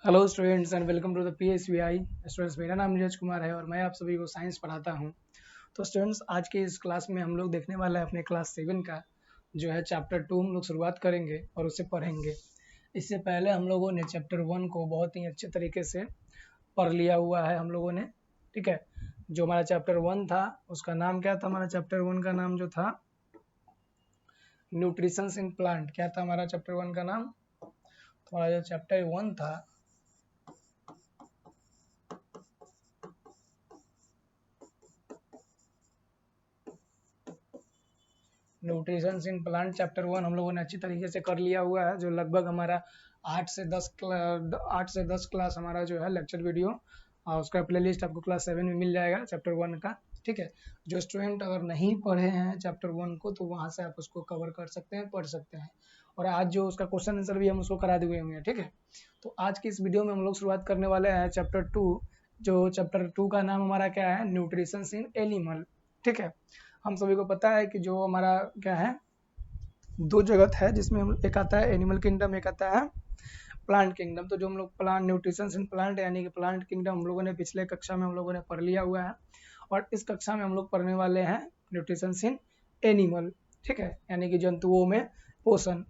Hello students and welcome to the PSVI students. मेरा नाम नीरज कुमार है और मैं आप सभी को साइंस पढ़ाता हूं। तो स्टूडेंट्स, आज के इस क्लास में हम लोग देखने वाला है अपने क्लास 7 का जो है चैप्टर 2 हम लोग शुरुआत करेंगे और उसे पढ़ेंगे। इससे पहले हम लोगों ने चैप्टर 1 को बहुत ही अच्छे तरीके से पढ़ लिया हुआ है हम लोगों ने। ठीक है, जो हमारा चैप्टर 1 था उसका नाम क्या था? हमारा चैप्टर 1 का नाम जो था न्यूट्रिशन इन प्लांट। क्या था हमारा चैप्टर 1 का नाम? हमारा जो चैप्टर 1 था न्यूट्रिशन इन प्लांट, चैप्टर 1 हम लोगों ने अच्छी तरीके से कर लिया हुआ है। जो लगभग हमारा 8 से 10 क्लास हमारा जो है लेक्चर वीडियो और उसका प्लेलिस्ट आपको क्लास 7 में मिल जाएगा चैप्टर 1 का। ठीक है, जो स्टूडेंट अगर नहीं पढ़े हैं चैप्टर 1 को तो वहाँ से आप उसको कवर कर सकते हैं, पढ़ सकते हैं। और आज जो उसका क्वेश्चन आंसर भी हम उसको करा दिए हुए हैं। ठीक है, तो आज की इस वीडियो में हम लोग शुरुआत करने वाले हैं चैप्टर 2। जो चैप्टर 2 का नाम हमारा क्या है? Nutrition in animal. ठीक है, हम सभी को पता है कि जो हमारा क्या है, दो जगत है जिसमें हम एक आता है एनिमल किंगडम, एक आता है प्लांट किंगडम। तो जो हम लोग प्लांट न्यूट्रिशन इन प्लांट यानी कि प्लांट किंगडम हम लोगों ने पिछले कक्षा में हम लोगों ने पढ़ लिया हुआ है और इस कक्षा में हम लोग पढ़ने वाले हैं न्यूट्रिशन इन एनिमल। ठीक है, यानी कि जंतुओं में पोषण।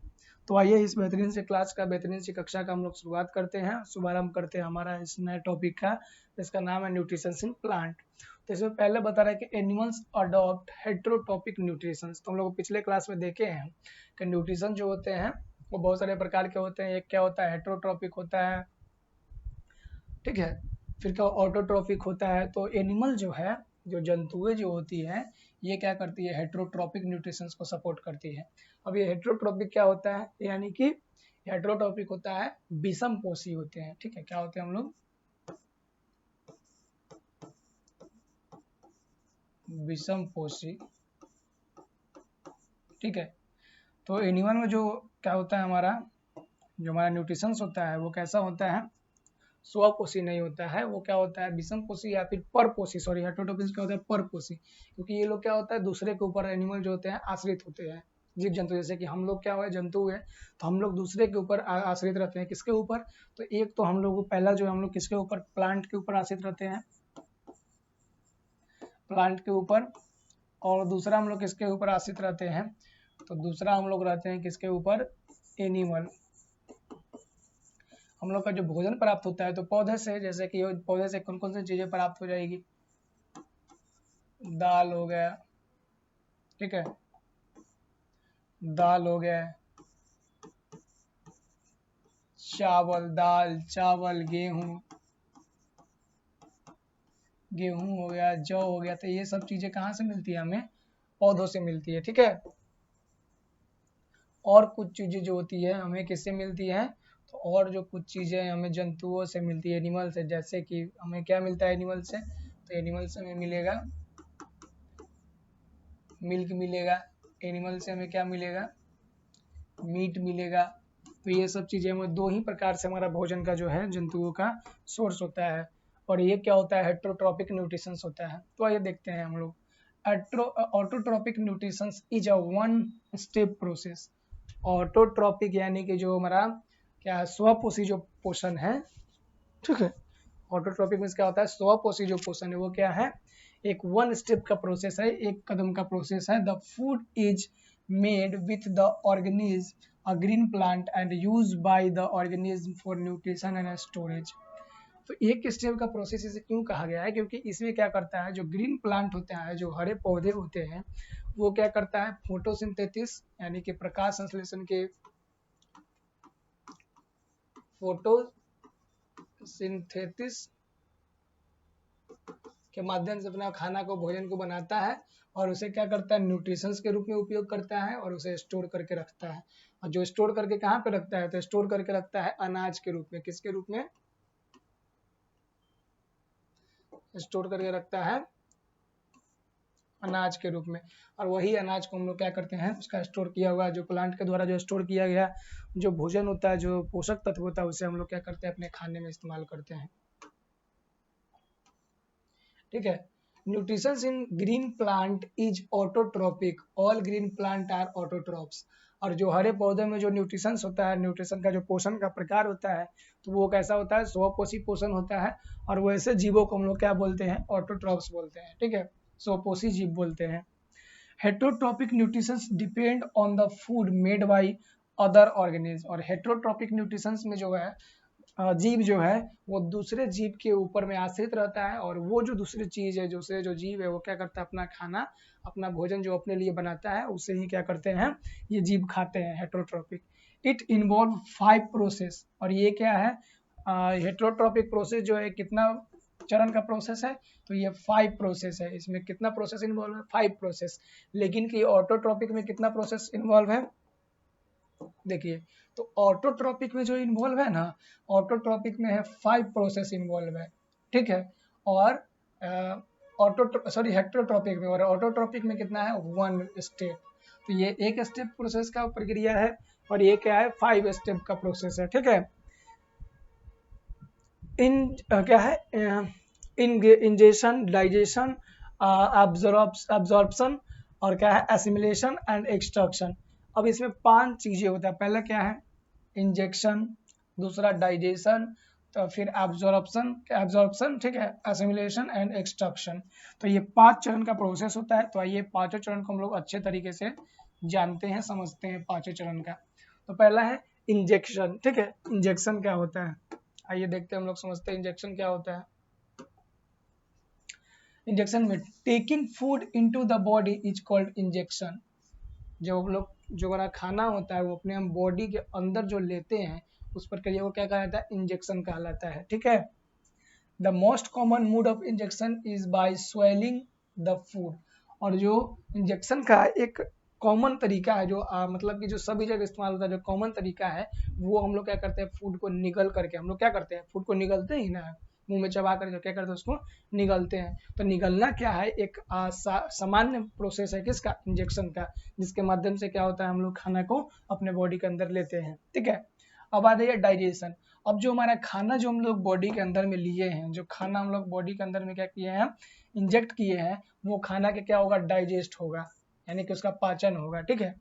तो आइए इस बेहतरीन से क्लास का, बेहतरीन सी कक्षा का हम लोग शुरुआत करते हैं, शुभारंभ करते हैं हमारा इस नए टॉपिक का, जिसका नाम है न्यूट्रिशन इन प्लांट। तो इसमें पहले बता रहा है कि एनिमल्स अडॉप्ट हेट्रोटॉपिक न्यूट्रिशन। तो हम लोग पिछले क्लास में देखे हैं कि न्यूट्रिशन जो होते हैं वो बहुत सारे प्रकार के होते हैं। एक क्या होता है? हेट्रोट्रॉपिक होता है। ठीक है, फिर क्या ऑटोट्रॉपिक होता है। तो एनिमल जो है, जो जंतुएं जो होती है, ये क्या करती है? हेट्रोट्रॉपिक न्यूट्रिशन को सपोर्ट करती है। अब ये हेट्रोट्रॉपिक क्या होता है? यानी कि हेट्रोट्रॉपिक होता है विषम पोषी होते हैं। ठीक है, क्या होते हैं हम लोग? विषम पोषी। ठीक है, तो एनिमल में जो क्या होता है हमारा, जो हमारा न्यूट्रिशंस होता है वो कैसा होता है? स्वपोषी नहीं होता है। वो क्या होता है? विषम पोषी या फिर परपोषी। सॉरी, हेट्रोटॉपिक क्या होता है? परपोषी। क्योंकि ये लोग क्या होता है, दूसरे के ऊपर एनिमल जो होते हैं आश्रित होते हैं। जीव जंतु, जैसे कि हम लोग क्या हुए, जंतु हुए, तो हम लोग दूसरे के ऊपर आश्रित रहते हैं। किसके ऊपर? तो एक तो हम लोग पहला जो हम लोग किसके ऊपर? प्लांट के ऊपर आश्रित रहते हैं, प्लांट के ऊपर। और दूसरा हम लोग किसके ऊपर आश्रित रहते हैं? तो दूसरा हम लोग रहते हैं किसके ऊपर? एनिमल। हम लोग का जो भोजन प्राप्त होता है तो पौधे से, जैसे कि पौधे से कौन कौन सी चीजें प्राप्त हो जाएगी? दाल हो गया। ठीक है, दाल हो गया, चावल, दाल चावल, गेहूं, गेहूं हो गया, जौ हो गया। तो ये सब चीजें कहाँ से मिलती है? हमें पौधों से मिलती है। ठीक है, और कुछ चीजें जो होती है हमें किससे मिलती है? तो और जो कुछ चीजें हमें जंतुओं से मिलती है, एनिमल से। जैसे कि हमें क्या मिलता है एनिमल से? तो एनिमल से हमें मिलेगा मिल्क मिलेगा। एनिमल से हमें क्या मिलेगा? मीट मिलेगा। तो ये सब चीजें हमें दो ही प्रकार से हमारा भोजन का जो है जंतुओं का सोर्स होता है। और ये क्या होता है? हेट्रोट्रॉपिक न्यूट्रिशन होता है। तो आइए देखते हैं हम लोग। Autotrophic nutrition is a one step process. Autotrophic यानी कि जो हमारा क्या है, स्वपोषी जो पोषण है। ठीक है, ऑटोट्रॉपिक में क्या होता है? स्वपोषी जो पोषण है वो क्या है? एक वन स्टेप का प्रोसेस है, एक कदम का प्रोसेस है। The food is made with the organism a green plant and use by the organism for nutrition and storage. तो एक स्टेप का प्रोसेस इसे क्यों कहा गया है? क्योंकि इसमें क्या करता है, जो ग्रीन प्लांट होता है, जो हरे पौधे होते हैं, वो क्या करता है? फोटोसिंथेसिस यानी कि प्रकाश संश्लेषण के, फोटोसिंथेसिस के माध्यम से अपना खाना को, भोजन को बनाता है और उसे क्या करता है? न्यूट्रिशंस के रूप में उपयोग करता है और उसे स्टोर करके रखता है। और जो स्टोर करके कहाँ पे रखता है? तो स्टोर करके रखता है अनाज के रूप में। किसके रूप में स्टोर करके रखता है? अनाज के रूप में। और वही अनाज को हम लोग क्या करते हैं? उसका स्टोर किया हुआ जो प्लांट के द्वारा जो स्टोर किया गया जो भोजन होता है, जो पोषक तत्व होता है, उसे हम लोग क्या करते हैं? अपने खाने में इस्तेमाल करते हैं। ठीक है, nutrition in green plant is autotrophic. All green plant are autotrophs. और जो हरे पौधे में जो न्यूट्रिशन होता है, न्यूट्रिशन का जो पोषण का प्रकार होता है, तो वो कैसा होता है, स्वपोषी पोषण होता है। और वैसे जीवों को हम लोग क्या बोलते हैं, ऑटोट्रॉफ्स बोलते हैं, ठीक है, स्वपोषी जीव बोलते हैं। Heterotrophic nutritions depend on the food made by other organism. और हेटरोट्रॉपिक न्यूट्रिशंस में जो है जीव जो है वो दूसरे जीव के ऊपर में आश्रित रहता है, और वो जो दूसरी चीज है, दूसरे जो जीव है वो क्या करता है, अपना खाना, अपना भोजन जो अपने लिए बनाता है उसे ही क्या करते हैं, ये जीव खाते हैं, हेटरोट्रॉपिक। It involve 5 process. और ये क्या है, हेटरोट्रॉपिक प्रोसेस जो है कितना चरण का प्रोसेस है, तो ये 5 प्रोसेस है। इसमें कितना प्रोसेस इन्वॉल्व है, 5 प्रोसेस। लेकिन कि ऑटोट्रॉपिक में कितना प्रोसेस इन्वॉल्व है, देखिए, तो ऑटोट्रॉपिक में जो इन्वॉल्व है ना, ऑटोट्रॉपिक में है 5 प्रोसेस इन्वॉल्व है, ठीक है। और हेटरोट्रॉपिक में, और ऑटोट्रॉपिक में कितना है, 1 स्टेप। तो ये एक स्टेप प्रोसेस का प्रक्रिया है, और ये क्या है, 5 स्टेप का प्रोसेस है, ठीक है। क्या है, इंजेशन, डाइजेशन, एब्जॉर्प्शन, और क्या है, एसिमिलेशन एंड एक्सट्रैक्शन। अब इसमें 5 चीजें होता है। पहला क्या है, इंजेक्शन, दूसरा डाइजेशन, तो फिर एब्जॉर्प्शन, ठीक है, एसिमिलेशन एंड एक्सट्रैक्शन। तो ये 5 चरण का प्रोसेस होता है। तो आइए पांचों चरण को हम लोग अच्छे तरीके से जानते हैं, समझते हैं पांचों चरण का। तो पहला है इंजेक्शन, ठीक है। इंजेक्शन क्या होता है, आइए देखते हैं, हम लोग समझते हैं इंजेक्शन क्या होता है। इंजेक्शन में taking food into the body is called injection. जो हम लोग जो हमारा खाना होता है वो अपने हम बॉडी के अंदर जो लेते हैं उस प्रक्रिया को क्या कहलाता है, इंजेक्शन कहलाता है, ठीक है। The most common mode of injection is by swelling the food. और जो इंजेक्शन का एक कॉमन तरीका है, जो मतलब कि जो सभी जगह इस्तेमाल होता है, जो कॉमन तरीका है, वो हम लोग क्या करते हैं, फूड को निगल करके, हम लोग क्या करते हैं, फूड को निगलते ही ना, मुंह में चबा करके क्या करते हैं, उसको निगलते हैं। तो निगलना क्या है, एक सामान्य प्रोसेस है किसका, इंजेक्शन का, जिसके माध्यम से क्या होता है, हम लोग खाना को अपने बॉडी के अंदर लेते हैं, ठीक है। अब आ जाइए डाइजेशन। अब जो हमारा खाना जो हम लोग बॉडी के अंदर में लिए हैं, जो खाना हम लोग बॉडी के अंदर में क्या किए हैं, इंजेक्ट किए हैं, वो खाना के क्या होगा, डाइजेस्ट होगा, यानी कि उसका पाचन होगा, ठीक है।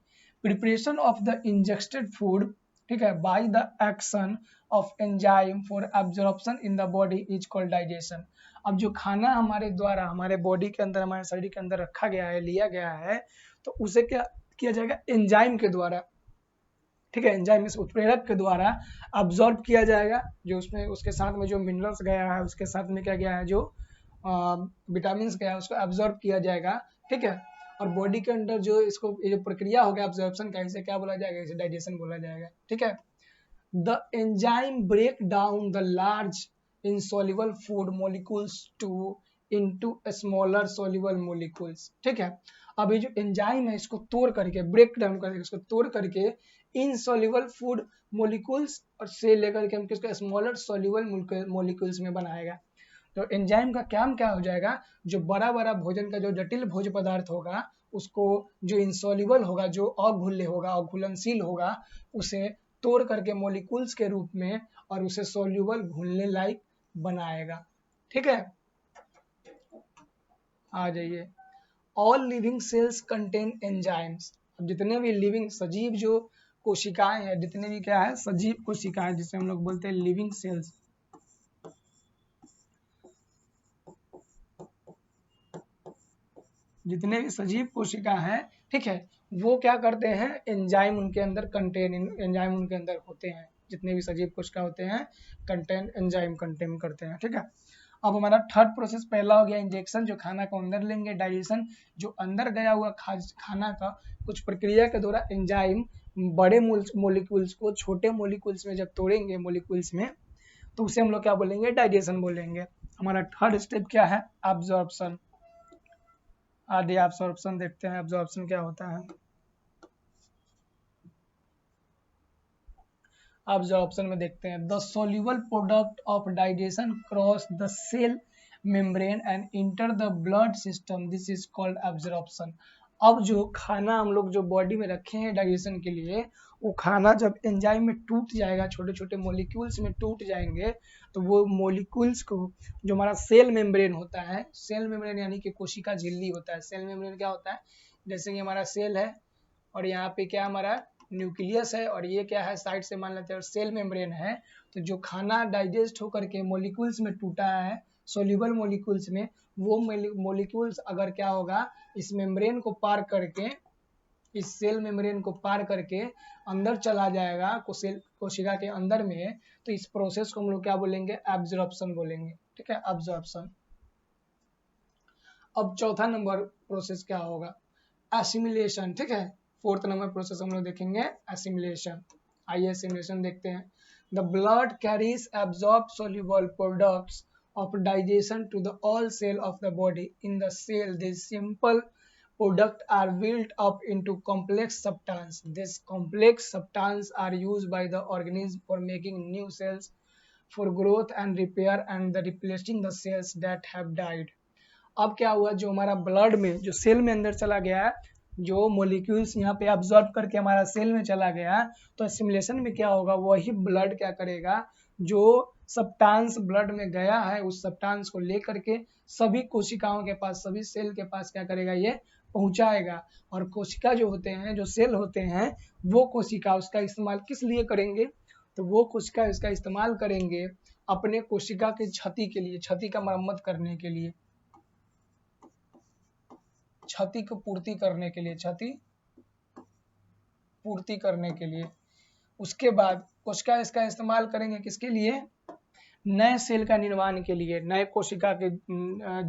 Preparation of the injected food, ठीक है, by the action of enzyme for absorption in the body is called digestion. अब जो खाना हमारे द्वारा हमारे बॉडी के अंदर, हमारे शरीर के अंदर रखा गया है, लिया गया है, तो उसे क्या किया जाएगा, एंजाइम के द्वारा, ठीक है, एंजाइम इस उत्प्रेरक के द्वारा अब्सॉर्ब किया जाएगा। जो उसमें उसके साथ में जो मिनरल्स गया है, उसके साथ में क्या गया है, जो विटामिन गया है, उसको अब्सॉर्ब किया जाएगा, ठीक है। और बॉडी के अंदर जो इसको ये जो प्रक्रिया हो गया अब्सॉर्प्शन का, इसे क्या बोला जाएगा, इसे डाइजेशन बोला जाएगा, ठीक है। The enzyme break down the large insoluble food molecules into smaller soluble molecules, ठीक है। अब ये जो एंजाइम है इसको तोड़ करके, ब्रेक डाउन करके, इसको तोड़ करके इनसॉल्युबल फूड मोलिकुल्स और से लेकर के हम किसको स्मॉलर सॉल्युबल मोलिकुल्स में बनाएगा। तो एंजाइम का काम क्या हो जाएगा, जो बड़ा बड़ा भोजन का जो जटिल भोज्य पदार्थ होगा, उसको जो इंसॉल्युबल होगा, जो अघुल्य होगा, अघुलनशील होगा, उसे तोड़ करके मोलिकुल्स के रूप में और उसे सॉल्युबल घुलने लायक बनाएगा, ठीक है। आ जाइए, all living cells contain enzymes. अब जितने भी लिविंग सजीव जो कोशिकाएं हैं, जितने भी क्या है, सजीव कोशिकाएं, जिसे हम लोग बोलते हैं लिविंग सेल्स, जितने भी सजीव कोशिका हैं, ठीक है, वो क्या करते हैं, एंजाइम उनके अंदर कंटेन, एंजाइम उनके अंदर होते हैं। जितने भी सजीव कोशिका होते हैं कंटेन एंजाइम कंटेन करते हैं, ठीक है। अब हमारा थर्ड प्रोसेस पहला हो गया इंजेक्शन, जो खाना को अंदर लेंगे। डाइजेशन, जो अंदर गया हुआ खाना का कुछ प्रक्रिया के द्वारा एंजाइम बड़े मोलिक्यूल्स को छोटे मोलिक्यूल्स में जब तोड़ेंगे मोलिक्यूल्स में, तो उसे हम लोग क्या बोलेंगे, डाइजेशन बोलेंगे। हमारा थर्ड स्टेप क्या है, एब्जॉर्प्शन। आदि एब्जॉर्प्शन देखते हैं, एब्जॉर्प्शन क्या होता है। एब्जॉर्प्शन में देखते हैं, the soluble product of digestion cross the cell membrane and enter the blood system, this is called absorption. अब जो खाना हम लोग जो बॉडी में रखे हैं डाइजेशन के लिए, वो खाना जब एंजाइम में टूट जाएगा, छोटे छोटे मोलिक्यूल्स में टूट जाएंगे, तो वो मोलिक्यूल्स को जो हमारा सेल मेम्ब्रेन होता है, सेल मेम्ब्रेन यानी कि कोशिका झिल्ली होता है। सेल मेम्ब्रेन क्या होता है, जैसे कि हमारा सेल है और यहाँ पे क्या हमारा न्यूक्लियस है और ये क्या है साइड से मान लेते हैं, और सेल मेम्ब्रेन है। तो जो खाना डाइजेस्ट होकर के मॉलिक्यूल्स में टूटा है, सोल्यूबल मॉलिक्यूल्स में, वो मॉलिक्यूल्स अगर क्या होगा इस मेम्ब्रेन को पार करके, इस सेल मेम्ब्रेन को पार करके अंदर चला जाएगा कोशिका के अंदर में, तो इस प्रोसेस को हम लोग क्या बोलेंगे, एब्जॉर्प्शन बोलेंगे। ठीक है, एब्जॉर्प्शन। अब चौथा नंबर प्रोसेस क्या होगा, एसिमिलेशन। ठीक है, फोर्थ नंबर प्रोसेस हम लोग देखेंगे एसिमिलेशन। आइए एसिमिलेशन देखते हैं। The blood carries absorb soluble products of digestion to the all cell of the body. In the cell, these simple products are built up into complex substance. These complex substance are used by the organism for making new cells, for growth and repair, and the replacing the cells that have died. अब क्या हुआ, जो हमारा blood में जो cell में अंदर चला गया है, जो मॉलिक्यूल्स यहाँ पे अब्सॉर्ब करके हमारा सेल में चला गया, तो एसिमिलेशन में क्या होगा, वही ब्लड क्या करेगा, जो सब्सटेंस ब्लड में गया है उस सब्सटेंस को लेकर के सभी कोशिकाओं के पास, सभी सेल के पास क्या करेगा, ये पहुंचाएगा। और कोशिका जो होते हैं, जो सेल होते हैं, वो कोशिका उसका इस्तेमाल किस लिए करेंगे, तो वो कोशिका इसका इस्तेमाल करेंगे अपने कोशिका की क्षति के लिए, क्षति का मरम्मत करने के लिए, क्षति को पूर्ति करने के लिए, क्षति पूर्ति करने के लिए। उसके बाद कोशिका इसका इस्तेमाल करेंगे किसके लिए, नए सेल का निर्माण के लिए, नए कोशिका के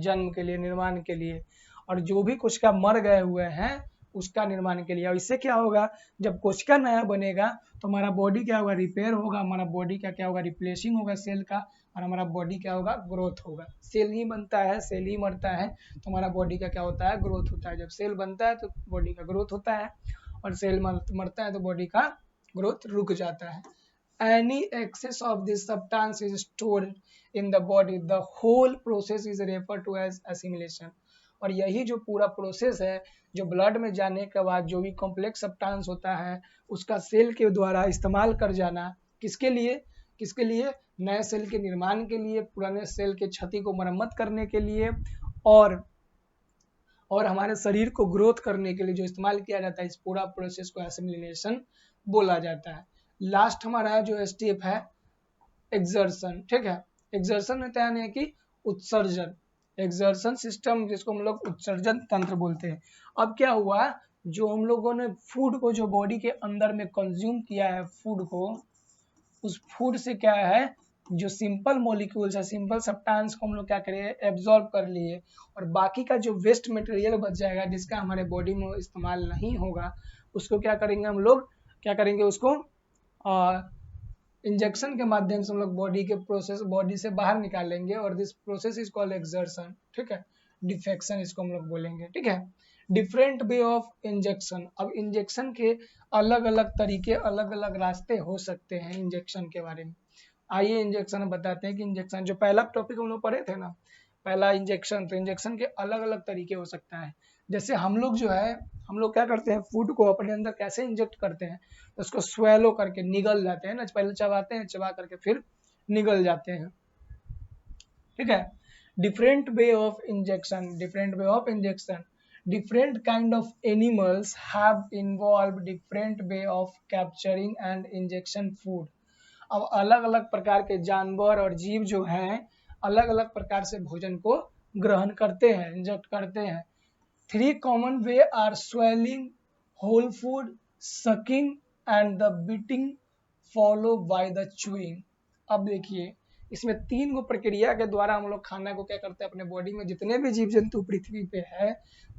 जन्म के लिए, निर्माण के लिए, और जो भी कोशिका मर गए हुए हैं उसका निर्माण के लिए। और इससे क्या होगा, जब कोशिका नया बनेगा तो हमारा बॉडी क्या होगा, रिपेयर होगा, हमारा बॉडी का क्या होगा, रिप्लेसिंग होगा सेल का, और हमारा बॉडी क्या होगा, ग्रोथ होगा। सेल ही बनता है, सेल ही मरता है, तो हमारा बॉडी का क्या होता है, ग्रोथ होता है। जब सेल बनता है तो बॉडी का ग्रोथ होता है, और सेल मरता है तो बॉडी का ग्रोथ रुक जाता है। Any excess of this substance is stored in the body. The whole process is referred to as assimilation. और यही जो पूरा प्रोसेस है, जो ब्लड में जाने के बाद जो भी कॉम्प्लेक्स सब्सटेंस होता है उसका सेल के द्वारा इस्तेमाल कर जाना, किसके लिए, किसके लिए, नए सेल के निर्माण के लिए, पुराने सेल के क्षति को मरम्मत करने के लिए, और हमारे शरीर को ग्रोथ करने के लिए जो इस्तेमाल किया जाता है, इस पूरा प्रोसेस को एसिमिलेशन बोला जाता है। लास्ट हमारा जो स्टेप है एक्सर्शन। ठीक है, एक्सर्शन होता है कि उत्सर्जन, एक्सर्शन सिस्टम जिसको हम लोग उत्सर्जन तंत्र बोलते हैं। अब क्या हुआ, जो हम लोगों ने फूड को जो बॉडी के अंदर में कंज्यूम किया है फूड को, उस फूड से क्या है, जो सिंपल मॉलिक्यूल्स है, सिंपल सब्सटेंस को हम लोग क्या करें, एब्जॉर्ब कर लिए, और बाकी का जो वेस्ट मटेरियल बच जाएगा जिसका हमारे बॉडी में इस्तेमाल नहीं होगा, उसको क्या करेंगे हम लोग, क्या करेंगे, उसको इंजेक्शन के माध्यम से हम लोग बॉडी के प्रोसेस, बॉडी से बाहर निकालेंगे, और this process is called exertion. ठीक है, डिफेक्शन इसको हम लोग बोलेंगे। ठीक है, डिफरेंट वे ऑफ इंजेक्शन। अब इंजेक्शन के अलग अलग तरीके, अलग अलग रास्ते हो सकते हैं इंजेक्शन के बारे में। आइए इंजेक्शन बताते हैं कि इंजेक्शन, जो पहला टॉपिक हम लोग पढ़े थे ना, पहला इंजेक्शन, तो इंजेक्शन के अलग अलग तरीके हो सकता है। जैसे हम लोग जो है, हम लोग क्या करते हैं, फूड को अपने अंदर कैसे इंजेक्ट करते हैं, तो उसको स्वेलो करके निगल जाते हैं ना, पहले चबाते हैं, चबा करके फिर निगल जाते हैं। ठीक है, different way of injection, different way of injection, different kind of animals have involved different way of capturing and injection food. अब अलग अलग प्रकार के जानवर और जीव जो हैं अलग अलग प्रकार से भोजन को ग्रहण करते हैं, इंजेक्ट करते हैं। 3 common way are swallowing whole food, sucking and the biting followed by the chewing. अब देखिए इसमें 3 गो प्रक्रिया के द्वारा हम लोग खाना को क्या करते हैं, अपने बॉडी में जितने भी जीव जंतु पृथ्वी पे है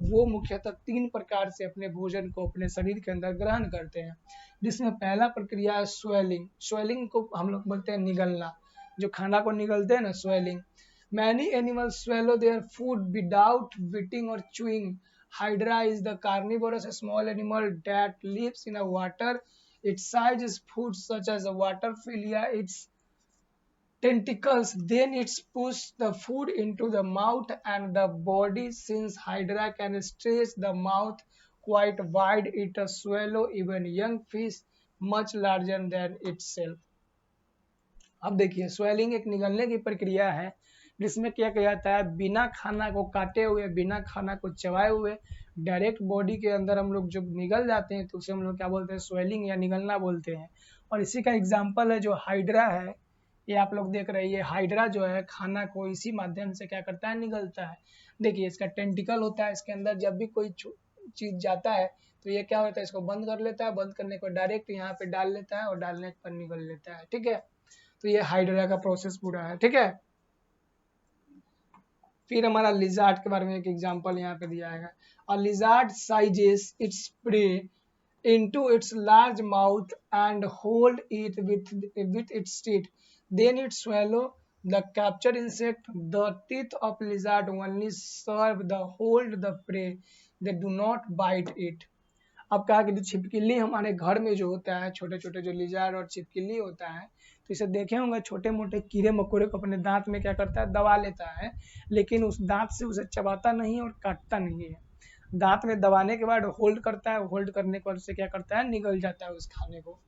वो मुख्यतः 3 प्रकार से अपने भोजन को अपने शरीर के अंदर ग्रहण करते हैं, जिसमें पहला प्रक्रिया है स्वेलिंग। स्वेलिंग को हम लोग बोलते हैं निगलना, जो खाना को निगलते हैं ना, swelling. Many animals swallow their food without biting or chewing. Hydra is the carnivorous small animal that lives in a water. Its size is food such as a waterphilia. Its tentacles, then it pushes the food into the mouth and the body. Since Hydra can stretch the mouth quite wide, it swallow even young fish much larger than itself. अब देखिए swelling एक निगलने की प्रक्रिया है जिसमें क्या किया जाता है, बिना खाना को काटे हुए, बिना खाना को चबाए हुए डायरेक्ट बॉडी के अंदर हम लोग जब निगल जाते हैं तो उसे हम लोग क्या बोलते हैं, स्वेलिंग या निगलना बोलते हैं। और इसी का एग्जाम्पल है जो हाइड्रा है, ये आप लोग देख रहे हैं, ये हाइड्रा जो है खाना को इसी माध्यम से क्या करता है, निगलता है। देखिए इसका टेंटिकल होता है, इसके अंदर जब भी कोई चीज जाता है तो ये क्या होता है, इसको बंद कर लेता है, बंद करने को डायरेक्ट यहाँ पे डाल लेता है और डालने पर निगल लेता है। ठीक है, तो ये हाइड्रा का प्रोसेस पूरा है। ठीक है, फिर हमारा लिजार्ड के बारे में एक एग्जांपल यहाँ पे दिया है। A lizard seizes its prey into its large mouth and hold it with its teeth. Then it swallow the captured insect. The teeth of lizard only serve the hold the prey. They do not bite it. अब कहा कि जो छिपकली हमारे घर में जो होता है, छोटे छोटे जो लिजार्ड और छिपकली होता है, तो इसे देखे होंगे छोटे मोटे कीड़े मकोड़े को अपने दांत में क्या करता है, दबा लेता है, लेकिन उस दांत से उसे चबाता नहीं है और काटता नहीं है। दांत में दबाने के बाद होल्ड करता है, होल्ड करने के बाद उसे क्या करता है, निगल जाता है उस खाने को।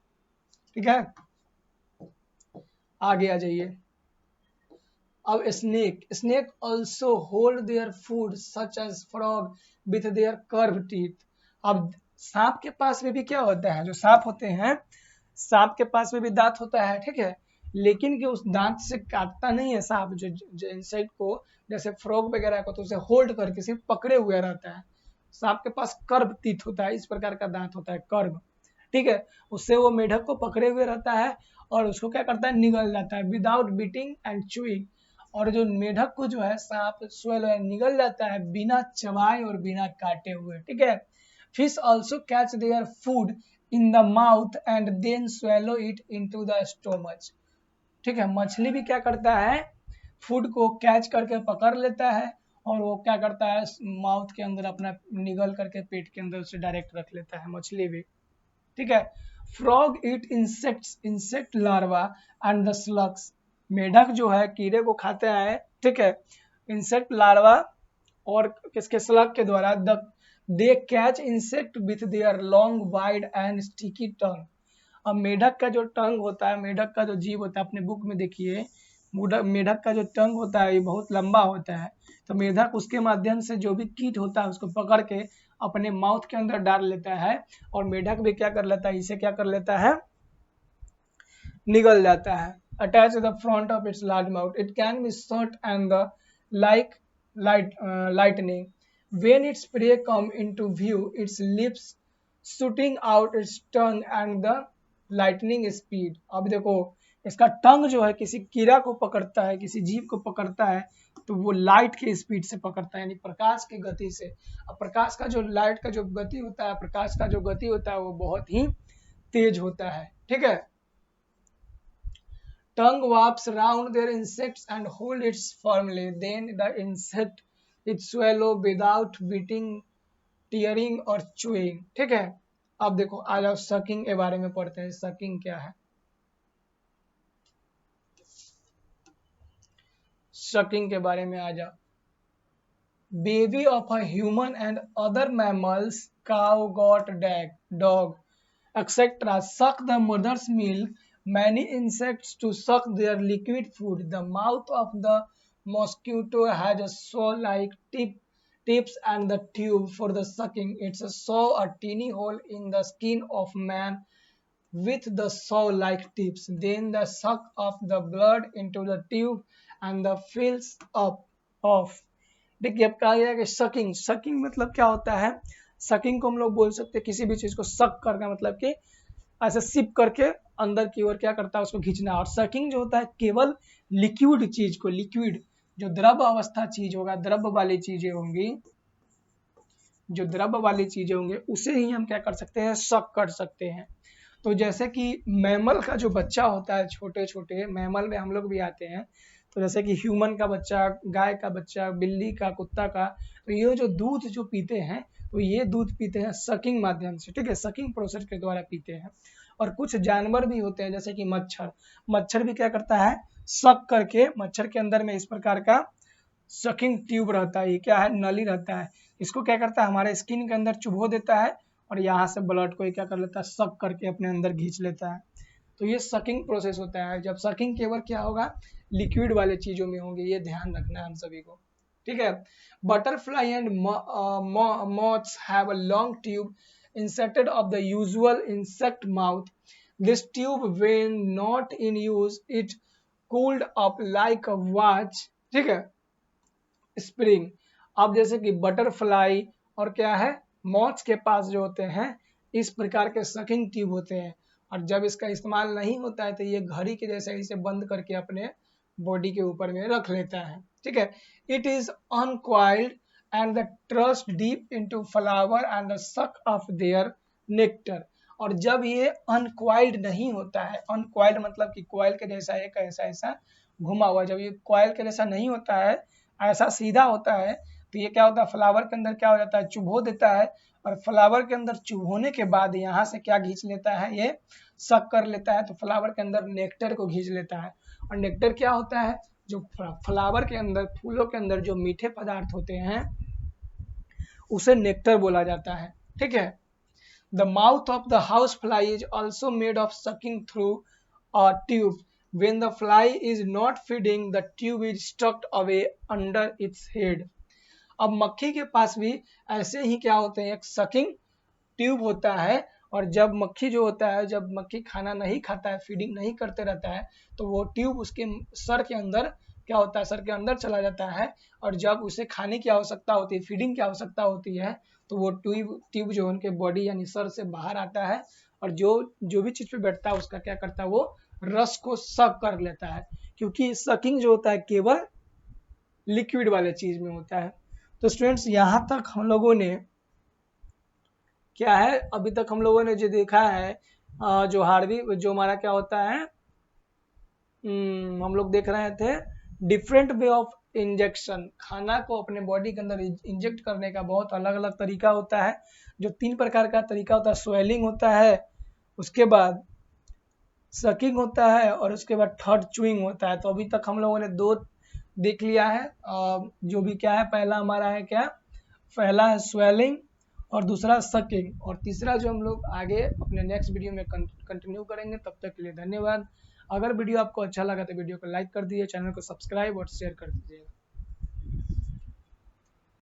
ठीक है, आगे आ जाइए। अब snake also hold their food such as frog with their curve teeth. अब सांप के पास में भी क्या होता है, जो सांप होते हैं, सांप के पास में भी दांत होता है। ठीक है, लेकिन कि उस दांत से काटता नहीं है सांप, जो इंसेक्ट को, जैसे फ्रॉग वगैरह को, तो उसे होल्ड करके सिर्फ पकड़े हुए रहता है। सांप के पास कर्व टीथ होता है, इस प्रकार का दांत होता है, कर्व। ठीक है, उससे वो मेढक को पकड़े हुए रहता है और उसको क्या करता है, निगल जाता है विदाउट बीटिंग एंड चूइंग। और जो मेढक को जो है सांप स्वेलो निगल जाता है बिना चबाए और बिना काटे हुए। ठीक है, fish also catch their food in the mouth and then swallow it into the stomach. ठीक है, मछली भी क्या करता है, फूड को कैच करके पकड़ लेता है और वो क्या करता है, माउथ के अंदर अपना निगल करके पेट के अंदर उसे डायरेक्ट रख लेता है, मछली भी। ठीक है, frog eat insects, insect larva and the slugs. मेढक जो है कीड़े को खाते हैं। ठीक है, इंसेक्ट लार्वा और किसके, स्लग के द्वारा। They catch insect with their long wide and sticky tongue. अब मेढक का जो टंग होता है, मेढक का जो जीव होता है, अपने बुक में देखिए, मेढक का जो टंग होता है ये बहुत लंबा होता है। तो मेढक उसके माध्यम से जो भी कीट होता है उसको पकड़ के अपने माउथ के अंदर डाल लेता है और मेढक भी क्या कर लेता है, इसे क्या कर लेता है, निगल जाता है। Attach the front of its large mouth, it can be short and the like lightning. When its prey come into view, its lips shooting out its tongue and the lightning speed. अब देखो इसका टंग जो है किसी कीड़ा को पकड़ता है, किसी जीव को पकड़ता है, तो वो लाइट की स्पीड से पकड़ता है, यानी प्रकाश की गति से। अब प्रकाश का जो, लाइट का जो गति होता है, प्रकाश का जो गति होता है वो बहुत ही तेज होता है। ठीक है, tongue wraps round their insects and hold it firmly. Then the insect it swallow without beating, tearing और chewing. ठीक है, अब देखो आ जाओ सकिंग के बारे में पढ़ते हैं। सकिंग क्या है, सकिंग के बारे में आ जाओ। Baby of a human and other mammals, cow, goat, dog, etc. suck the mother's milk. Many insects to suck their liquid food. The mouth of the mosquito has a saw-like tips and the tube for the sucking. It's a saw, a teeny hole in the skin of man with the saw-like tips. Then the suck of the blood into the tube and the fills up of. देखिए अब कहा गया कि sucking, sucking मतलब क्या होता है, sucking को हम लोग बोल सकते हैं किसी भी चीज को सक करना, मतलब कि ऐसे सिप करके अंदर की ओर क्या करता है, उसको खींचना। और सकिंग जो होता है केवल लिक्विड चीज को, लिक्विड जो द्रव अवस्था चीज होगा, द्रव वाली चीजें होंगी, जो द्रव वाली चीजें होंगे उसे ही हम क्या कर सकते हैं, सक कर सकते हैं। तो जैसे कि मैमल का जो बच्चा होता है, छोटे छोटे मैमल में हम लोग भी आते हैं, तो जैसे कि ह्यूमन का बच्चा, गाय का बच्चा, बिल्ली का, कुत्ता का, तो ये जो दूध जो पीते हैं, तो ये दूध पीते हैं सकिंग माध्यम से। ठीक है, सकिंग प्रोसेस के द्वारा पीते हैं। और कुछ जानवर भी होते हैं जैसे कि मच्छर, मच्छर भी क्या करता है, सक करके, मच्छर के अंदर में इस प्रकार का सकिंग ट्यूब रहता है, ये क्या है, नली रहता है, इसको क्या करता है, हमारे स्किन के अंदर चुभो देता है और यहाँ से ब्लड को क्या कर लेता है, सक करके अपने अंदर खींच लेता है। तो ये सकिंग प्रोसेस होता है। जब सकिंग केवल क्या होगा, लिक्विड वाले चीजों में होंगे, ये ध्यान रखना है हम सभी को, ठीक है। Butterfly and moths have a long tube inserted of the usual insect mouth. This tube, when not in use, it cooled up like a watch, ठीक है, स्प्रिंग। अब जैसे कि बटरफ्लाई और क्या है, मॉथ्स के पास जो होते हैं इस प्रकार के सकिंग ट्यूब होते हैं, और जब इसका इस्तेमाल नहीं होता है तो ये घड़ी के जैसे इसे बंद करके अपने बॉडी के ऊपर में रख लेता है, ठीक है। It is uncoiled and the trust deep into flower and the सक ऑफ देयर नेक्टर। और जब ये अनकॉइल्ड नहीं होता है, अनकॉइल्ड मतलब कि कॉइल के जैसा एक ऐसा घुमा हुआ, जब ये कॉइल के जैसा नहीं होता है, ऐसा सीधा होता है, तो ये क्या होता है, फ्लावर के अंदर क्या हो जाता है, चुभो देता है, और फ्लावर के अंदर चुभोने के बाद यहाँ से क्या खींच लेता है, ये सक कर लेता है, तो फ्लावर के अंदर नेक्टर को खींच लेता है। और नेक्टर क्या होता है, जो फ्लावर के अंदर, फूलों के अंदर जो मीठे पदार्थ होते हैं उसे नेक्टर बोला जाता है, ठीक है। The mouth of the house fly is also made of sucking through a tube. When the fly is not feeding, the tube is stuck away under its head. अब मक्खी के पास भी ऐसे ही क्या होते हैं, एक सकिंग ट्यूब होता है, और जब मक्खी जो होता है, जब मक्खी खाना नहीं खाता है, फीडिंग नहीं करते रहता है, तो वो ट्यूब उसके सर के अंदर क्या होता है, सर के अंदर चला जाता है, और जब उसे खाने की आवश्यकता होती है, फीडिंग की आवश्यकता होती है, तो वो ट्यूब जो उनके बॉडी यानी सर से बाहर आता है, और जो भी चीज पे बैठता है उसका क्या करता है, वो रस को सक कर लेता है, क्योंकि सकिंग जो होता है केवल लिक्विड वाले चीज में होता है। तो स्टूडेंट्स यहाँ तक हम लोगों ने क्या है, अभी तक हम लोगों ने जो देखा है, जो हार्वी जो हमारा क्या होता है, हम लोग देख रहे थे डिफरेंट वे ऑफ इंजेक्शन। खाना को अपने बॉडी के अंदर इंजेक्ट करने का बहुत अलग अलग तरीका होता है, जो 3 प्रकार का तरीका होता है। स्वेलिंग होता है, उसके बाद सकिंग होता है, और उसके बाद थर्ड च्यूइंग होता है। तो अभी तक हम लोगों ने 2 देख लिया है, जो भी क्या है, पहला हमारा है क्या, पहला है स्वेलिंग और दूसरा सकिंग, और तीसरा जो हम लोग आगे अपने नेक्स्ट वीडियो में कंटिन्यू करेंगे। तब तक के लिए धन्यवाद। अगर वीडियो आपको अच्छा लगा तो वीडियो को लाइक कर दीजिए, चैनल को सब्सक्राइब और शेयर कर दीजिएगा।